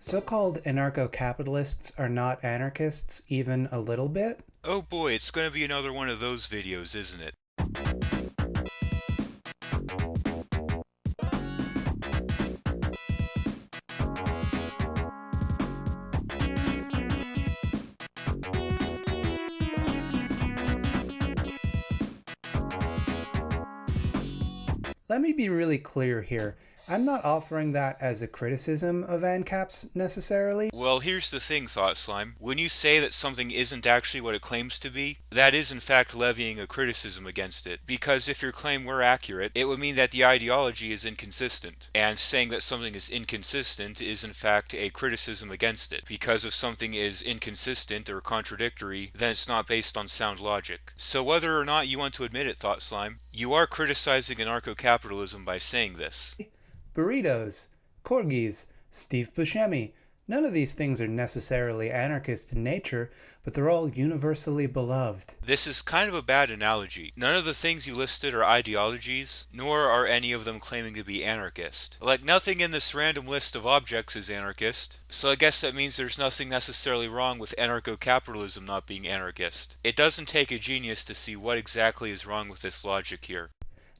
So-called anarcho-capitalists are not anarchists even a little bit. Oh boy, it's gonna be another one of those videos, isn't it? Let me be really clear here. I'm not offering that as a criticism of ANCAPs necessarily. Well, here's the thing, Thought Slime. When you say that something isn't actually what it claims to be, that is in fact levying a criticism against it. Because if your claim were accurate, it would mean that the ideology is inconsistent. And saying that something is inconsistent is in fact a criticism against it. Because if something is inconsistent or contradictory, then it's not based on sound logic. So whether or not you want to admit it, Thought Slime, you are criticizing anarcho-capitalism by saying this. Burritos, corgis, Steve Buscemi. None of these things are necessarily anarchist in nature, but they're all universally beloved. This is kind of a bad analogy. None of the things you listed are ideologies, nor are any of them claiming to be anarchist. Like, nothing in this random list of objects is anarchist, so I guess that means there's nothing necessarily wrong with anarcho-capitalism not being anarchist. It doesn't take a genius to see what exactly is wrong with this logic here.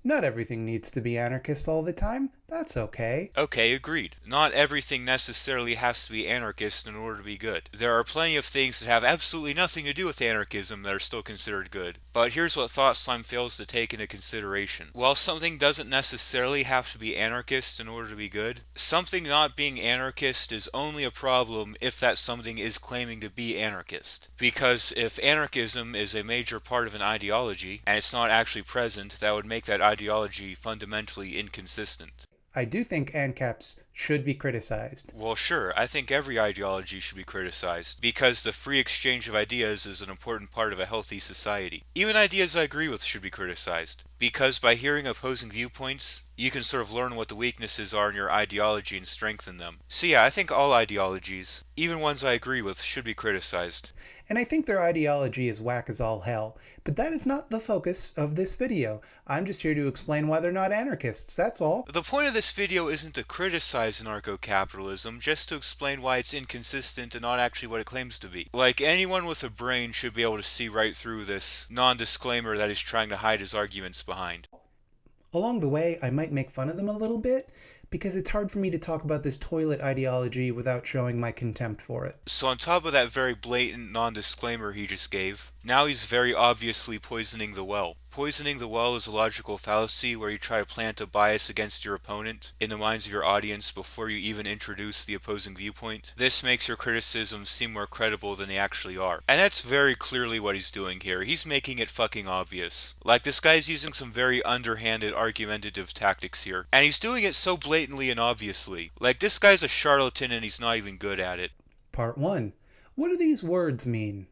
Not everything needs to be anarchist all the time. That's okay. Okay, agreed. Not everything necessarily has to be anarchist in order to be good. There are plenty of things that have absolutely nothing to do with anarchism that are still considered good. But here's what Thought Slime fails to take into consideration. While something doesn't necessarily have to be anarchist in order to be good, something not being anarchist is only a problem if that something is claiming to be anarchist. Because if anarchism is a major part of an ideology, and it's not actually present, that would make that ideology fundamentally inconsistent. I do think ANCAPs should be criticized. Well, sure, I think every ideology should be criticized, because the free exchange of ideas is an important part of a healthy society. Even ideas I agree with should be criticized, because by hearing opposing viewpoints, you can sort of learn what the weaknesses are in your ideology and strengthen them. So yeah, I think all ideologies, even ones I agree with, should be criticized. And I think their ideology is whack as all hell. But that is not the focus of this video. I'm just here to explain why they're not anarchists, that's all. The point of this video isn't to criticize anarcho-capitalism, just to explain why it's inconsistent and not actually what it claims to be. Like, anyone with a brain should be able to see right through this non-disclaimer that he's trying to hide his arguments behind. Along the way, I might make fun of them a little bit, because it's hard for me to talk about this toilet ideology without showing my contempt for it. So on top of that very blatant non-disclaimer he just gave, now he's very obviously poisoning the well. Poisoning the well is a logical fallacy where you try to plant a bias against your opponent in the minds of your audience before you even introduce the opposing viewpoint. This makes your criticisms seem more credible than they actually are. And that's very clearly what he's doing here. He's making it fucking obvious. Like, this guy's using some very underhanded argumentative tactics here. And he's doing it so blatantly and obviously. Like, this guy's a charlatan and he's not even good at it. Part 1. What do these words mean?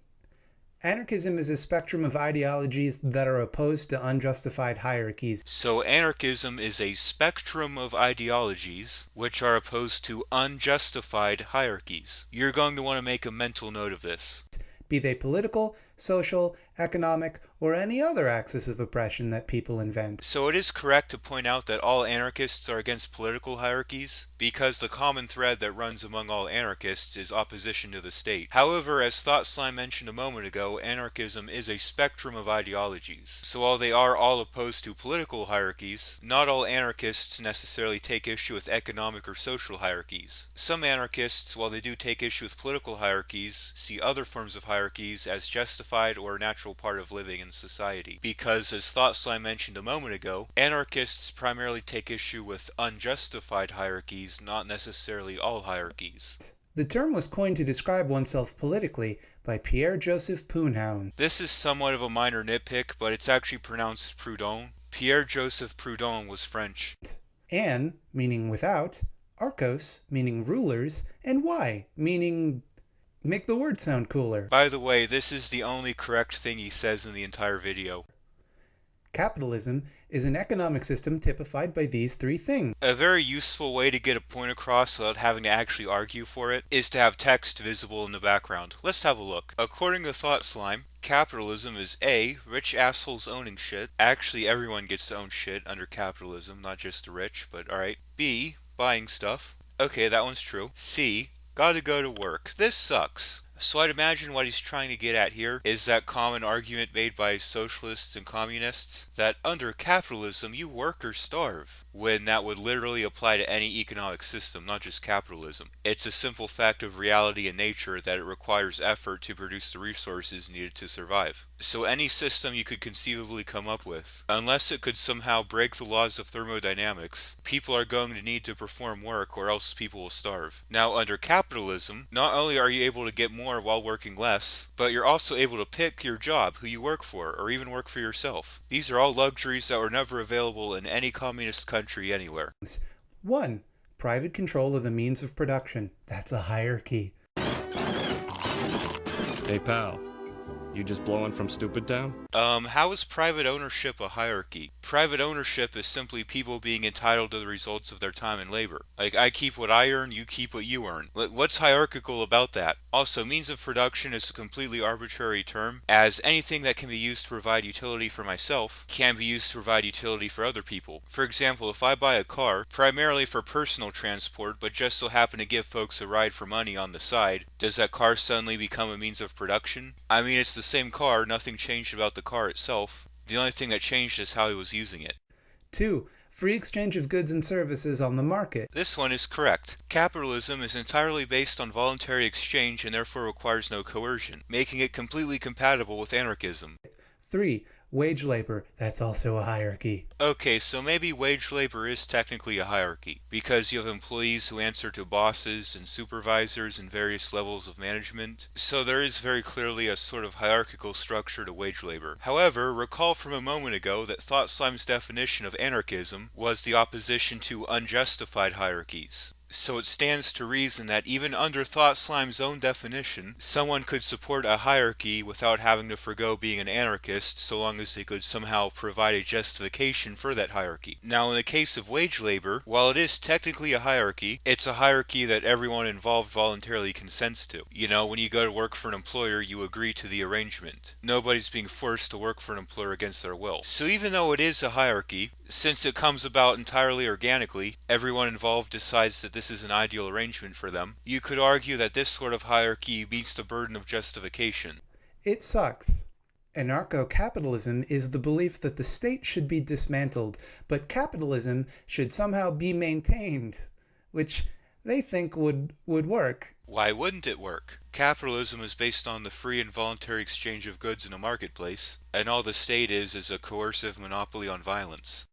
Anarchism is a spectrum of ideologies that are opposed to unjustified hierarchies. So anarchism is a spectrum of ideologies which are opposed to unjustified hierarchies. You're going to want to make a mental note of this. Be they political, social, economic, or any other axis of oppression that people invent. So it is correct to point out that all anarchists are against political hierarchies, because the common thread that runs among all anarchists is opposition to the state. However, as Thought Slime mentioned a moment ago, anarchism is a spectrum of ideologies. So while they are all opposed to political hierarchies, not all anarchists necessarily take issue with economic or social hierarchies. Some anarchists, while they do take issue with political hierarchies, see other forms of hierarchies as justified or a natural part of living in society. Because, as Thought Slime mentioned a moment ago, anarchists primarily take issue with unjustified hierarchies, not necessarily all hierarchies. The term was coined to describe oneself politically by Pierre-Joseph Proudhon. This is somewhat of a minor nitpick, but it's actually pronounced Proudhon. Pierre-Joseph Proudhon was French. An, meaning without, archos, meaning rulers, and y, meaning make the word sound cooler. By the way, this is the only correct thing he says in the entire video. Capitalism is an economic system typified by these three things. A very useful way to get a point across without having to actually argue for it is to have text visible in the background. Let's have a look. According to Thought Slime, capitalism is A, rich assholes owning shit. Actually, everyone gets to own shit under capitalism, not just the rich, but alright. B, buying stuff. Okay, that one's true. C, Gotta go to work. This sucks. So I'd imagine what he's trying to get at here is that common argument made by socialists and communists that under capitalism you work or starve, when that would literally apply to any economic system, not just capitalism. It's a simple fact of reality and nature that it requires effort to produce the resources needed to survive. So any system you could conceivably come up with, unless it could somehow break the laws of thermodynamics, people are going to need to perform work or else people will starve. Now under capitalism, not only are you able to get more while working less, but you're also able to pick your job, who you work for, or even work for yourself. These are all luxuries that were never available in any communist country anywhere. 1. Private control of the means of production. That's a hierarchy. Hey pal, you just blowing from Stupid Town? How is private ownership a hierarchy? Private ownership is simply people being entitled to the results of their time and labor. Like, I keep what I earn, you keep what you earn. What's hierarchical about that? Also, means of production is a completely arbitrary term, as anything that can be used to provide utility for myself can be used to provide utility for other people. For example, if I buy a car, primarily for personal transport, but just so happen to give folks a ride for money on the side, does that car suddenly become a means of production? I mean, it's the same car, nothing changed about the car itself. The only thing that changed is how he was using it. 2. Free exchange of goods and services on the market. This one is correct. Capitalism is entirely based on voluntary exchange and therefore requires no coercion, making it completely compatible with anarchism. 3. Wage labor. That's also a hierarchy. Okay, so maybe wage labor is technically a hierarchy, because you have employees who answer to bosses and supervisors in various levels of management, so there is very clearly a sort of hierarchical structure to wage labor. However, recall from a moment ago that Thought Slime's definition of anarchism was the opposition to unjustified hierarchies. So it stands to reason that even under Thought Slime's own definition, someone could support a hierarchy without having to forgo being an anarchist, so long as they could somehow provide a justification for that hierarchy. Now in the case of wage labor, while it is technically a hierarchy, it's a hierarchy that everyone involved voluntarily consents to. You know, when you go to work for an employer, you agree to the arrangement. Nobody's being forced to work for an employer against their will. So even though it is a hierarchy, since it comes about entirely organically, everyone involved decides that this is an ideal arrangement for them, you could argue that this sort of hierarchy meets the burden of justification. It sucks. Anarcho-capitalism is the belief that the state should be dismantled, but capitalism should somehow be maintained, which they think would work. Why wouldn't it work? Capitalism is based on the free and voluntary exchange of goods in a marketplace, and all the state is a coercive monopoly on violence.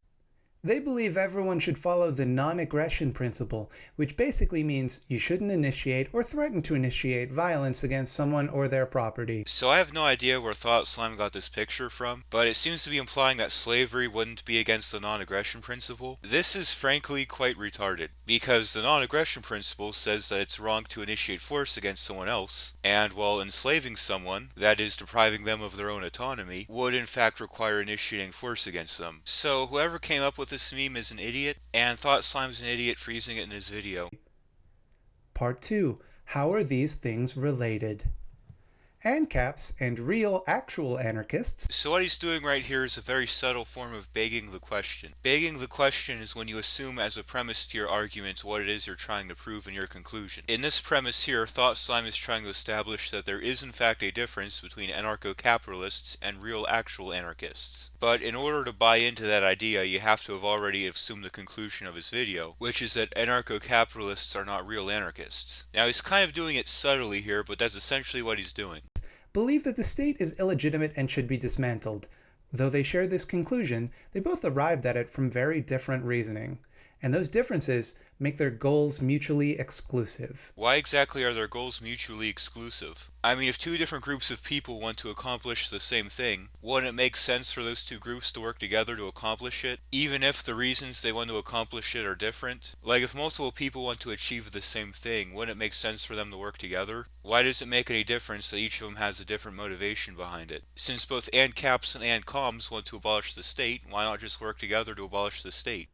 They believe everyone should follow the non-aggression principle, which basically means you shouldn't initiate or threaten to initiate violence against someone or their property. So I have no idea where Thought Slime got this picture from, but it seems to be implying that slavery wouldn't be against the non-aggression principle. This is frankly quite retarded, because the non-aggression principle says that it's wrong to initiate force against someone else, and while enslaving someone, that is depriving them of their own autonomy, would in fact require initiating force against them. So whoever came up with this meme is an idiot, and Thought Slime's an idiot for using it in his video. Part 2. How are these things related? ANCAPs and real, actual anarchists. So what he's doing right here is a very subtle form of begging the question. Begging the question is when you assume as a premise to your argument what it is you're trying to prove in your conclusion. In this premise here, Thought Slime is trying to establish that there is in fact a difference between anarcho-capitalists and real, actual anarchists. But in order to buy into that idea, you have to have already assumed the conclusion of his video, which is that anarcho-capitalists are not real anarchists. Now he's kind of doing it subtly here, but that's essentially what he's doing. Believe that the state is illegitimate and should be dismantled. Though they share this conclusion, they both arrived at it from very different reasoning. And those differences make their goals mutually exclusive. Why exactly are their goals mutually exclusive? I mean, if two different groups of people want to accomplish the same thing, wouldn't it make sense for those two groups to work together to accomplish it, even if the reasons they want to accomplish it are different? Like, if multiple people want to achieve the same thing, wouldn't it make sense for them to work together? Why does it make any difference that each of them has a different motivation behind it? Since both ANCAPs and ANCOMs want to abolish the state, why not just work together to abolish the state?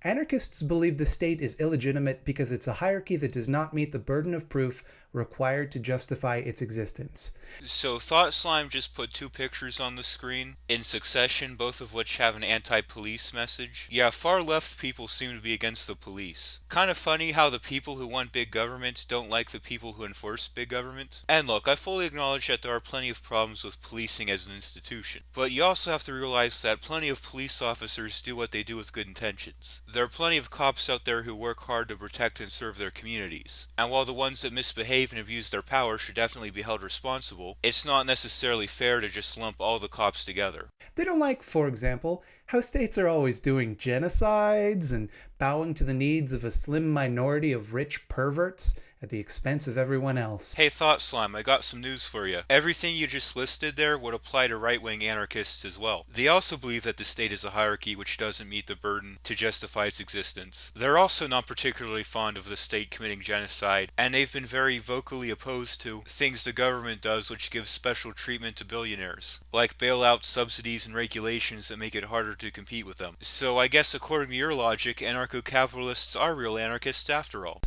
Anarchists believe the state is illegitimate because it's a hierarchy that does not meet the burden of proof required to justify its existence. So Thought Slime just put two pictures on the screen in succession, both of which have an anti-police message. Yeah, far left people seem to be against the police. Kind of funny how the people who want big government don't like the people who enforce big government. And look, I fully acknowledge that there are plenty of problems with policing as an institution. But you also have to realize that plenty of police officers do what they do with good intentions. There are plenty of cops out there who work hard to protect and serve their communities. And while the ones that misbehave and abuse their power should definitely be held responsible, it's not necessarily fair to just lump all the cops together. They don't like, for example, how states are always doing genocides and bowing to the needs of a slim minority of rich perverts at the expense of everyone else. Hey Thought Slime, I got some news for you. Everything you just listed there would apply to right-wing anarchists as well. They also believe that the state is a hierarchy which doesn't meet the burden to justify its existence. They're also not particularly fond of the state committing genocide, and they've been very vocally opposed to things the government does which gives special treatment to billionaires, like bailouts, subsidies, and regulations that make it harder to compete with them. So I guess according to your logic, anarcho-capitalists are real anarchists after all.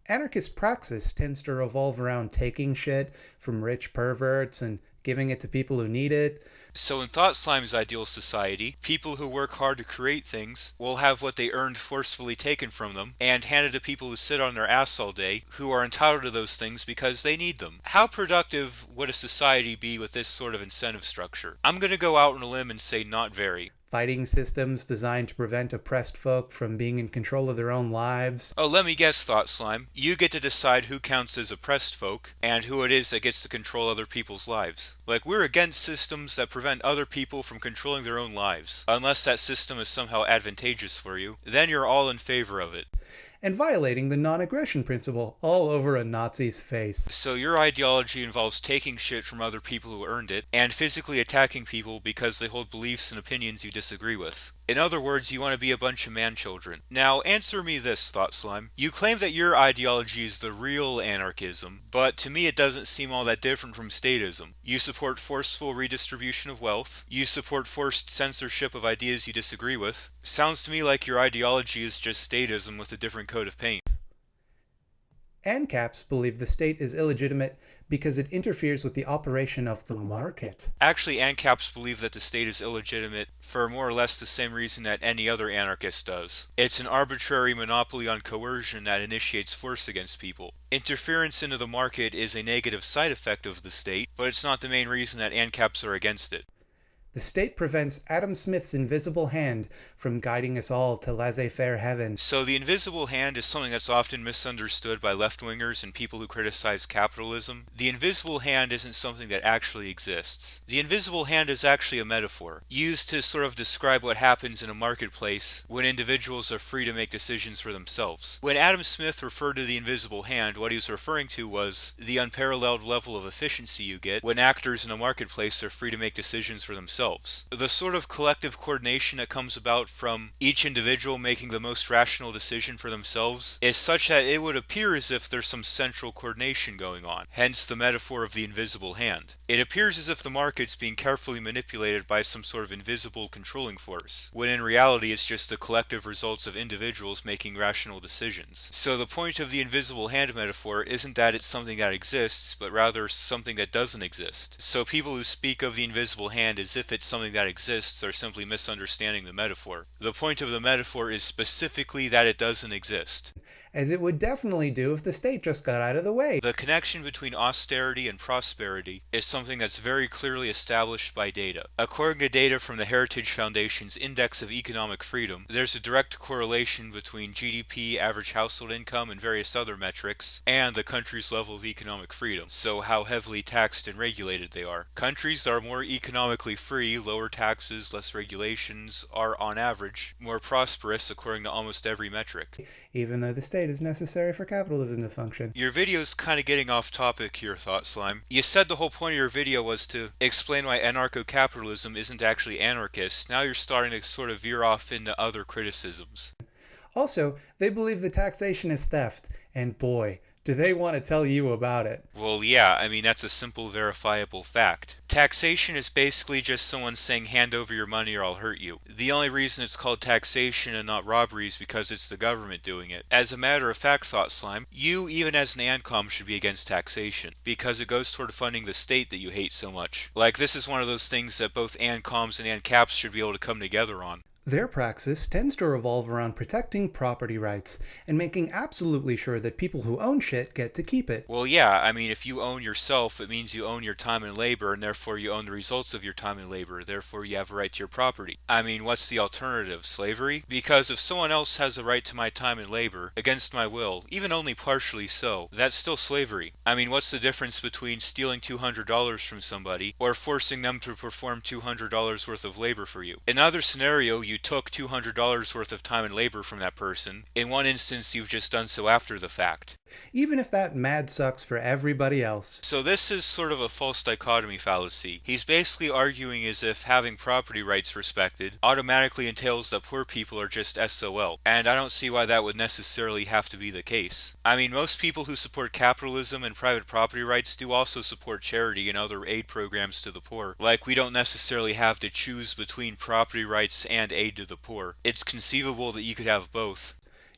Anarchist praxis tends to revolve around taking shit from rich perverts and giving it to people who need it. So in Thought Slime's ideal society, people who work hard to create things will have what they earned forcefully taken from them and handed to people who sit on their ass all day, who are entitled to those things because they need them. How productive would a society be with this sort of incentive structure? I'm gonna go out on a limb and say not very. Fighting systems designed to prevent oppressed folk from being in control of their own lives. Oh, let me guess, Thought Slime. You get to decide who counts as oppressed folk, and who it is that gets to control other people's lives. Like, we're against systems that prevent other people from controlling their own lives. Unless that system is somehow advantageous for you, then you're all in favor of it. And violating the non-aggression principle all over a Nazi's face. So your ideology involves taking shit from other people who earned it, and physically attacking people because they hold beliefs and opinions you disagree with. In other words, you want to be a bunch of man-children. Now, answer me this, Thought Slime. You claim that your ideology is the real anarchism, but to me it doesn't seem all that different from statism. You support forceful redistribution of wealth. You support forced censorship of ideas you disagree with. Sounds to me like your ideology is just statism with a different coat of paint. ANCAPs believe the state is illegitimate because it interferes with the operation of the market. Actually, ANCAPs believe that the state is illegitimate for more or less the same reason that any other anarchist does. It's an arbitrary monopoly on coercion that initiates force against people. Interference into the market is a negative side effect of the state, but it's not the main reason that ANCAPs are against it. The state prevents Adam Smith's invisible hand from guiding us all to laissez-faire heaven. So the invisible hand is something that's often misunderstood by left-wingers and people who criticize capitalism. The invisible hand isn't something that actually exists. The invisible hand is actually a metaphor, used to sort of describe what happens in a marketplace when individuals are free to make decisions for themselves. When Adam Smith referred to the invisible hand, what he was referring to was the unparalleled level of efficiency you get when actors in a marketplace are free to make decisions for themselves. The sort of collective coordination that comes about from each individual making the most rational decision for themselves is such that it would appear as if there's some central coordination going on, hence the metaphor of the invisible hand. It appears as if the market's being carefully manipulated by some sort of invisible controlling force, when in reality it's just the collective results of individuals making rational decisions. So the point of the invisible hand metaphor isn't that it's something that exists, but rather something that doesn't exist. So people who speak of the invisible hand as if it's something that exists are simply misunderstanding the metaphor. The point of the metaphor is specifically that it doesn't exist. As it would definitely do if the state just got out of the way. The connection between austerity and prosperity is something that's very clearly established by data. According to data from the Heritage Foundation's Index of Economic Freedom, there's a direct correlation between GDP, average household income, and various other metrics, and the country's level of economic freedom, so how heavily taxed and regulated they are. Countries that are more economically free, lower taxes, less regulations, are on average more prosperous according to almost every metric. Even though the state is necessary for capitalism to function. Your video's kind of getting off topic here, Thought Slime. You said the whole point of your video was to explain why anarcho-capitalism isn't actually anarchist. Now you're starting to sort of veer off into other criticisms. Also, they believe the taxation is theft, and boy, Do they want to tell you about it? Well, yeah, I mean, that's a simple, verifiable fact. Taxation is basically just someone saying, hand over your money or I'll hurt you. The only reason it's called taxation and not robbery is because it's the government doing it. As a matter of fact, Thought Slime, you, even as an ANCOM, should be against taxation, because it goes toward funding the state that you hate so much. Like, this is one of those things that both ANCOMs and ANCAPs should be able to come together on. Their praxis tends to revolve around protecting property rights and making absolutely sure that people who own shit get to keep it. Well, yeah, I mean, if you own yourself, it means you own your time and labor, and therefore you own the results of your time and labor, therefore you have a right to your property. I mean, what's the alternative? Slavery? Because if someone else has a right to my time and labor, against my will, even only partially so, that's still slavery. I mean, what's the difference between stealing $200 from somebody, or forcing them to perform $200 worth of labor for you? In either scenario, you took $200 worth of time and labor from that person. In one instance, you've just done so after the fact. Even if that mad sucks for everybody else. So this is sort of a false dichotomy fallacy. He's basically arguing as if having property rights respected automatically entails that poor people are just SOL, and I don't see why that would necessarily have to be the case. I mean, most people who support capitalism and private property rights do also support charity and other aid programs to the poor. Like, we don't necessarily have to choose between property rights and aid to the poor. It's conceivable that you could have both.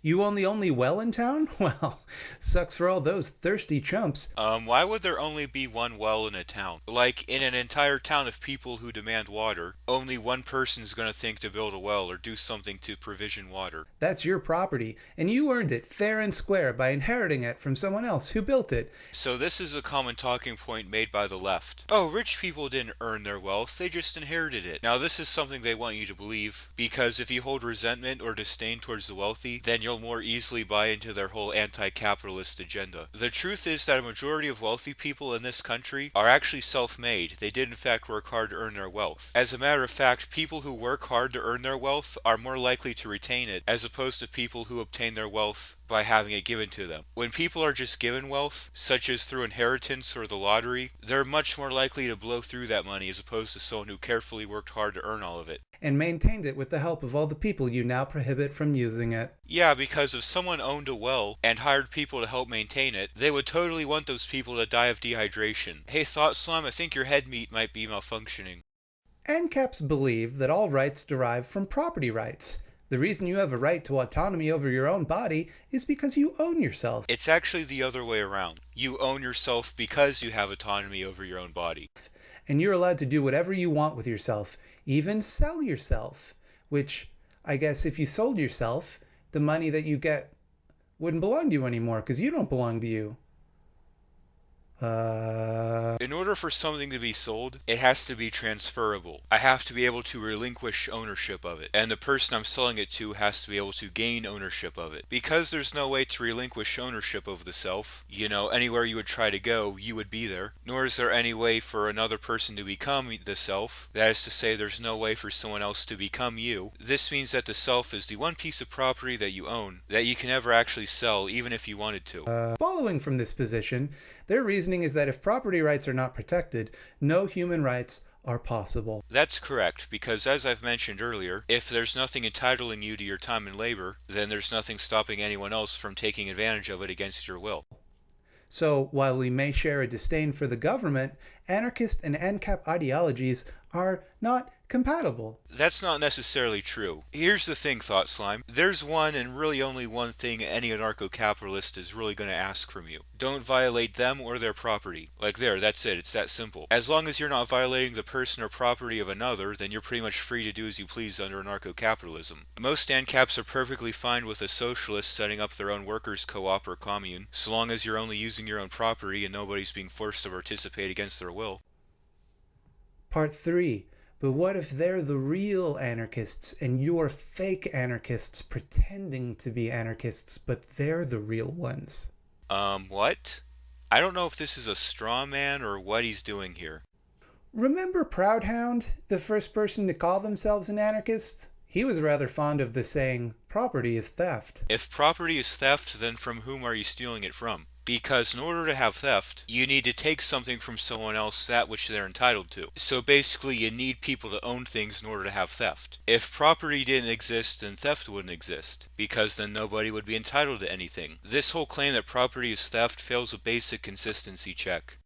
You own the only well in town? Well, sucks for all those thirsty chumps. Why would there only be one well in a town? Like, in an entire town of people who demand water, only one person's gonna think to build a well or do something to provision water. That's your property, and you earned it fair and square by inheriting it from someone else who built it. So this is a common talking point made by the left. Oh, rich people didn't earn their wealth, they just inherited it. Now this is something they want you to believe, because if you hold resentment or disdain towards the wealthy, then you'll more easily buy into their whole anti-capitalist agenda. The truth is that a majority of wealthy people in this country are actually self-made. They did in fact work hard to earn their wealth. As a matter of fact, people who work hard to earn their wealth are more likely to retain it, as opposed to people who obtain their wealth by having it given to them. When people are just given wealth, such as through inheritance or the lottery, they're much more likely to blow through that money as opposed to someone who carefully worked hard to earn all of it. And maintained it with the help of all the people you now prohibit from using it. Yeah, because if someone owned a well and hired people to help maintain it, they would totally want those people to die of dehydration. Hey, Thought Slime, I think your head meat might be malfunctioning. ANCAPs believe that all rights derive from property rights. The reason you have a right to autonomy over your own body is because you own yourself. It's actually the other way around. You own yourself because you have autonomy over your own body. And you're allowed to do whatever you want with yourself, even sell yourself. Which, I guess if you sold yourself, the money that you get wouldn't belong to you anymore, because you don't belong to you. In order for something to be sold, it has to be transferable. I have to be able to relinquish ownership of it, and the person I'm selling it to has to be able to gain ownership of it. Because there's no way to relinquish ownership of the self, anywhere you would try to go, you would be there, nor is there any way for another person to become the self. That is to say, there's no way for someone else to become you. This means that the self is the one piece of property that you own, that you can never actually sell, even if you wanted to. Following from this position, their reasoning is that if property rights are not protected, no human rights are possible. That's correct, because as I've mentioned earlier, if there's nothing entitling you to your time and labor, then there's nothing stopping anyone else from taking advantage of it against your will. So, while we may share a disdain for the government, anarchist and ANCAP ideologies are not compatible. That's not necessarily true. Here's the thing, Thought Slime. There's one and really only one thing any anarcho-capitalist is really going to ask from you. Don't violate them or their property. Like there, that's it. It's that simple. As long as you're not violating the person or property of another, then you're pretty much free to do as you please under anarcho-capitalism. Most ANCAPs are perfectly fine with a socialist setting up their own workers' co-op or commune, so long as you're only using your own property and nobody's being forced to participate against their will. Part 3. But what if they're the real anarchists and you're fake anarchists pretending to be anarchists, but they're the real ones? What? I don't know if this is a straw man or what he's doing here. Remember Proudhound, the first person to call themselves an anarchist? He was rather fond of the saying, property is theft. If property is theft, then from whom are you stealing it from? Because in order to have theft, you need to take something from someone else that which they're entitled to. So basically, you need people to own things in order to have theft. If property didn't exist, then theft wouldn't exist, because then nobody would be entitled to anything. This whole claim that property is theft fails a basic consistency check.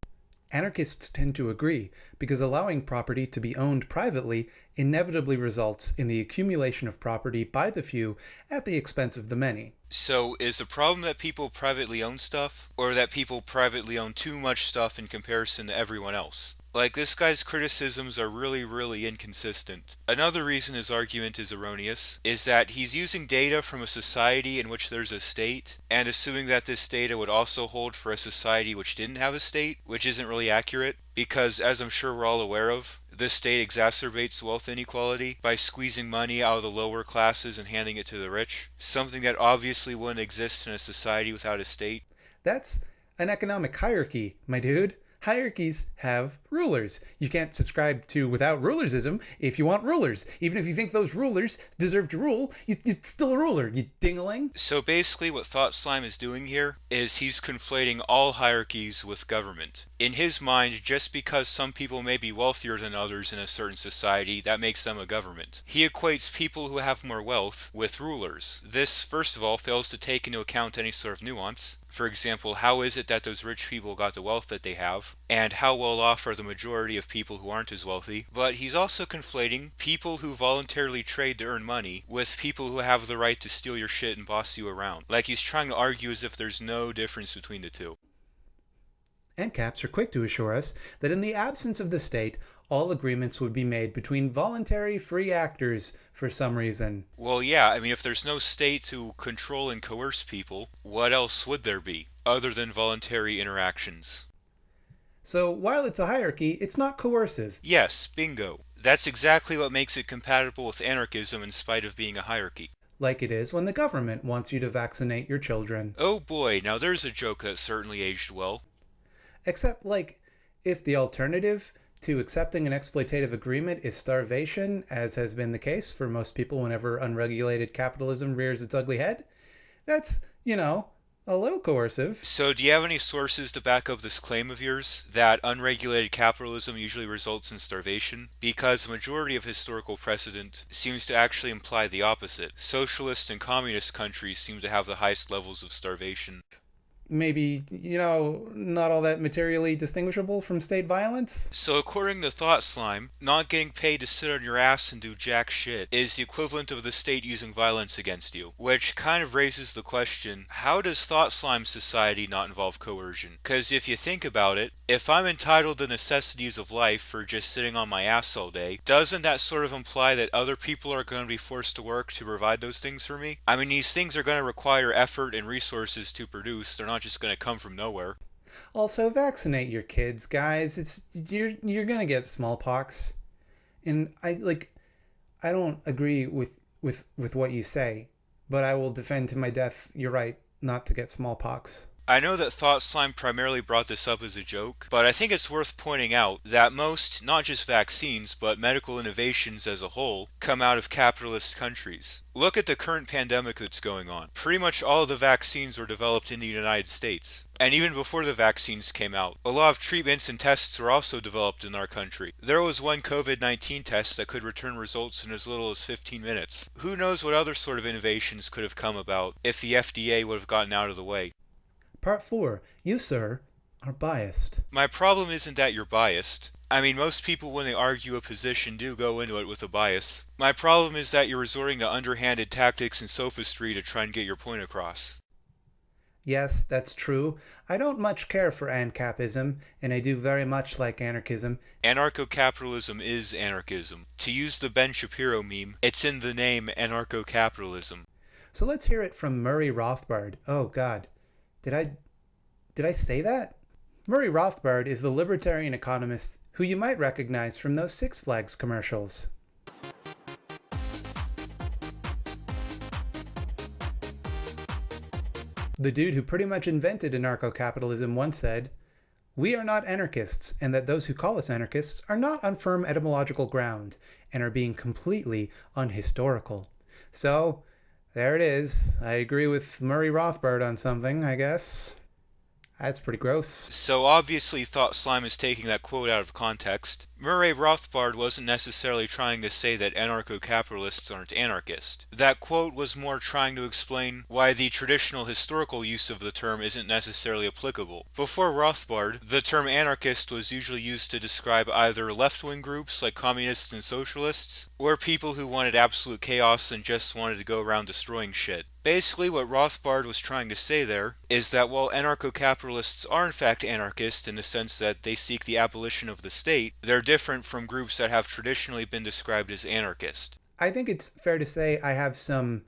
Anarchists tend to agree, because allowing property to be owned privately inevitably results in the accumulation of property by the few at the expense of the many. So, is the problem that people privately own stuff, or that people privately own too much stuff in comparison to everyone else? Like, this guy's criticisms are really inconsistent. Another reason his argument is erroneous is that he's using data from a society in which there's a state, and assuming that this data would also hold for a society which didn't have a state, which isn't really accurate, because as I'm sure we're all aware of, the state exacerbates wealth inequality by squeezing money out of the lower classes and handing it to the rich, something that obviously wouldn't exist in a society without a state. That's an economic hierarchy, my dude. Hierarchies have rulers. You can't subscribe to without rulersism if you want rulers. Even if you think those rulers deserve to rule, it's still a ruler, you ding-a-ling. So basically what Thought Slime is doing here is he's conflating all hierarchies with government. In his mind, just because some people may be wealthier than others in a certain society, that makes them a government. He equates people who have more wealth with rulers. This, first of all, fails to take into account any sort of nuance. For example, how is it that those rich people got the wealth that they have? And how well off are the majority of people who aren't as wealthy? But he's also conflating people who voluntarily trade to earn money with people who have the right to steal your shit and boss you around. Like he's trying to argue as if there's no difference between the two. NCAPs are quick to assure us that in the absence of the state, all agreements would be made between voluntary free actors for some reason. Well, yeah, I mean, if there's no state to control and coerce people, what else would there be, other than voluntary interactions? So while it's a hierarchy, it's not coercive. Yes, bingo. That's exactly what makes it compatible with anarchism in spite of being a hierarchy. Like it is when the government wants you to vaccinate your children. Oh boy, now there's a joke that certainly aged well. Except, like, if the alternative to accepting an exploitative agreement is starvation, as has been the case for most people whenever unregulated capitalism rears its ugly head, that's, a little coercive. So do you have any sources to back up this claim of yours, that unregulated capitalism usually results in starvation? Because the majority of historical precedent seems to actually imply the opposite. Socialist and communist countries seem to have the highest levels of starvation. Maybe, not all that materially distinguishable from state violence? So according to Thought Slime, not getting paid to sit on your ass and do jack shit is the equivalent of the state using violence against you. Which kind of raises the question, how does Thought Slime's society not involve coercion? Because if you think about it, if I'm entitled to necessities of life for just sitting on my ass all day, doesn't that sort of imply that other people are going to be forced to work to provide those things for me? I mean, these things are going to require effort and resources to produce. They're not just going to come from nowhere. Also, vaccinate your kids, guys. You're gonna get smallpox, and I don't agree with what you say, but I will defend to my death your right not to get smallpox. I know that Thought Slime primarily brought this up as a joke, but I think it's worth pointing out that most, not just vaccines, but medical innovations as a whole, come out of capitalist countries. Look at the current pandemic that's going on. Pretty much all of the vaccines were developed in the United States. And even before the vaccines came out, a lot of treatments and tests were also developed in our country. There was one COVID-19 test that could return results in as little as 15 minutes. Who knows what other sort of innovations could have come about if the FDA would have gotten out of the way. Part 4. You, sir, are biased. My problem isn't that you're biased. I mean, most people when they argue a position do go into it with a bias. My problem is that you're resorting to underhanded tactics and sophistry to try and get your point across. Yes, that's true. I don't much care for ANCAPism, and I do very much like anarchism. Anarcho-capitalism is anarchism. To use the Ben Shapiro meme, it's in the name anarcho-capitalism. So let's hear it from Murray Rothbard. Oh God. Did I say that? Murray Rothbard is the libertarian economist who you might recognize from those Six Flags commercials. The dude who pretty much invented anarcho-capitalism once said, "We are not anarchists, and that those who call us anarchists are not on firm etymological ground, and are being completely unhistorical." So, There it is. I agree with Murray Rothbard on something, I guess. That's pretty gross. So obviously Thought Slime is taking that quote out of context. Murray Rothbard wasn't necessarily trying to say that anarcho-capitalists aren't anarchist. That quote was more trying to explain why the traditional historical use of the term isn't necessarily applicable. Before Rothbard, the term anarchist was usually used to describe either left-wing groups like communists and socialists, or people who wanted absolute chaos and just wanted to go around destroying shit. Basically, what Rothbard was trying to say there is that while anarcho-capitalists are in fact anarchist in the sense that they seek the abolition of the state, they're different from groups that have traditionally been described as anarchist. I think it's fair to say I have some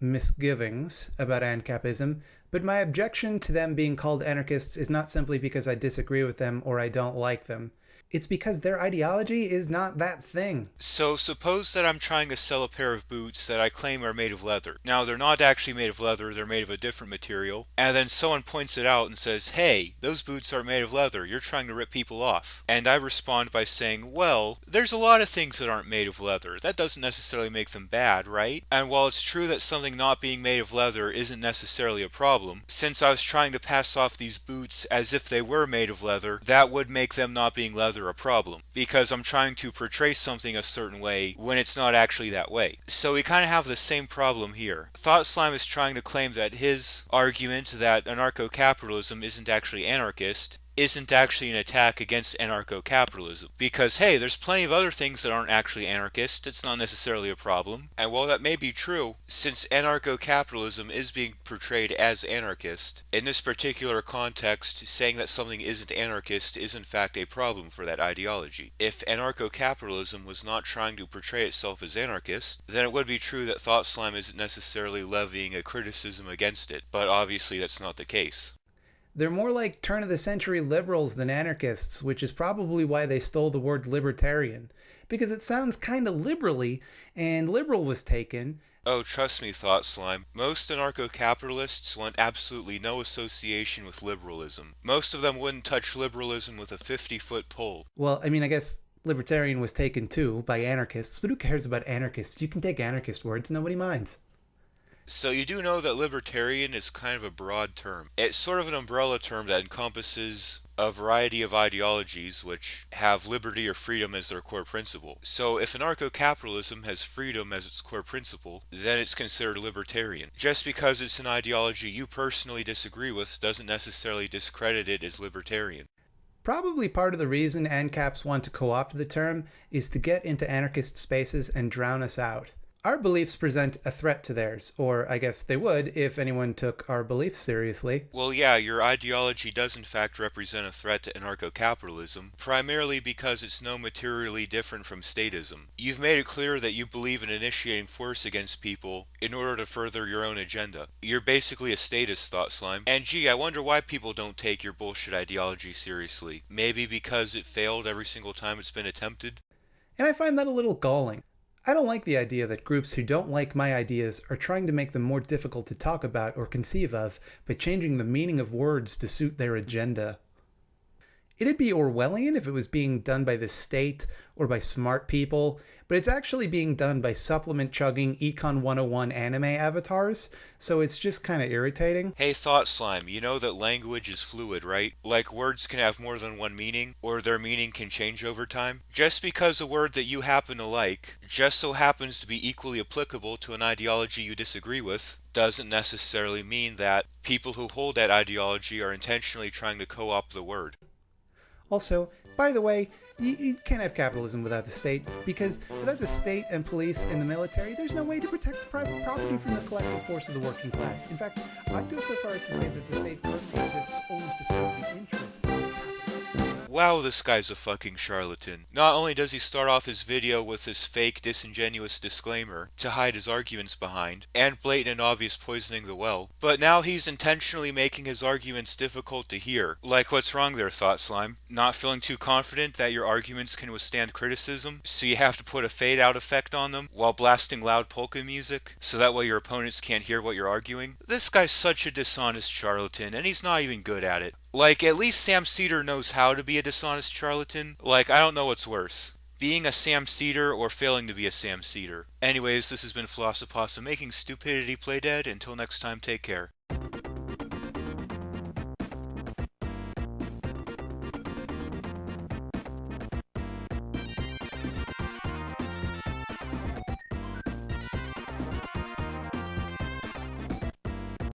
misgivings about ANCAPism, but my objection to them being called anarchists is not simply because I disagree with them or I don't like them. It's because their ideology is not that thing. So suppose that I'm trying to sell a pair of boots that I claim are made of leather. Now they're not actually made of leather, they're made of a different material. And then someone points it out and says, "Hey, those boots aren't made of leather, you're trying to rip people off." And I respond by saying, "Well, there's a lot of things that aren't made of leather. That doesn't necessarily make them bad, right?" And while it's true that something not being made of leather isn't necessarily a problem, since I was trying to pass off these boots as if they were made of leather, that would make them not being leather a problem, because I'm trying to portray something a certain way when it's not actually that way. So we kind of have the same problem here. Thought Slime is trying to claim that his argument that anarcho-capitalism isn't actually anarchist isn't actually an attack against anarcho-capitalism. Because, hey, there's plenty of other things that aren't actually anarchist, it's not necessarily a problem. And while that may be true, since anarcho-capitalism is being portrayed as anarchist, in this particular context, saying that something isn't anarchist is in fact a problem for that ideology. If anarcho-capitalism was not trying to portray itself as anarchist, then it would be true that Thought Slime isn't necessarily levying a criticism against it, but obviously that's not the case. They're more like turn of the century liberals than anarchists, which is probably why they stole the word libertarian. Because it sounds kinda liberally, and liberal was taken. Oh, trust me, Thought Slime. Most anarcho-capitalists want absolutely no association with liberalism. Most of them wouldn't touch liberalism with a 50-foot pole. Well, I mean, I guess libertarian was taken too by anarchists, but who cares about anarchists? You can take anarchist words, nobody minds. So you do know that libertarian is kind of a broad term. It's sort of an umbrella term that encompasses a variety of ideologies which have liberty or freedom as their core principle. So if anarcho-capitalism has freedom as its core principle, then it's considered libertarian. Just because it's an ideology you personally disagree with doesn't necessarily discredit it as libertarian. Probably part of the reason ANCAPs want to co-opt the term is to get into anarchist spaces and drown us out. Our beliefs present a threat to theirs, or I guess they would if anyone took our beliefs seriously. Well, yeah, your ideology does in fact represent a threat to anarcho-capitalism, primarily because it's no materially different from statism. You've made it clear that you believe in initiating force against people in order to further your own agenda. You're basically a statist, Thought Slime. And gee, I wonder why people don't take your bullshit ideology seriously. Maybe because it failed every single time it's been attempted? And I find that a little galling. I don't like the idea that groups who don't like my ideas are trying to make them more difficult to talk about or conceive of by changing the meaning of words to suit their agenda. It'd be Orwellian if it was being done by the state or by smart people, but it's actually being done by supplement chugging Econ 101 anime avatars, so it's just kind of irritating. Hey, Thought Slime, you know that language is fluid, right? Like words can have more than one meaning, or their meaning can change over time. Just because a word that you happen to like just so happens to be equally applicable to an ideology you disagree with, doesn't necessarily mean that people who hold that ideology are intentionally trying to co-opt the word. Also, by the way, you can't have capitalism without the state, because without the state and police and the military, there's no way to protect private property from the collective force of the working class. In fact, I'd go so far as to say that the state currently exists only to serve the interests of capitalism. Wow, this guy's a fucking charlatan. Not only does he start off his video with this fake, disingenuous disclaimer to hide his arguments behind, and blatant and obvious poisoning the well, but now he's intentionally making his arguments difficult to hear. Like, what's wrong there, Thought Slime? Not feeling too confident that your arguments can withstand criticism, so you have to put a fade-out effect on them while blasting loud polka music, so that way your opponents can't hear what you're arguing? This guy's such a dishonest charlatan, and he's not even good at it. Like, at least Sam Cedar knows how to be a dishonest charlatan. Like, I don't know what's worse. being a Sam Cedar or failing to be a Sam Cedar. Anyways, this has been Philosophos making stupidity play dead. Until next time, take care.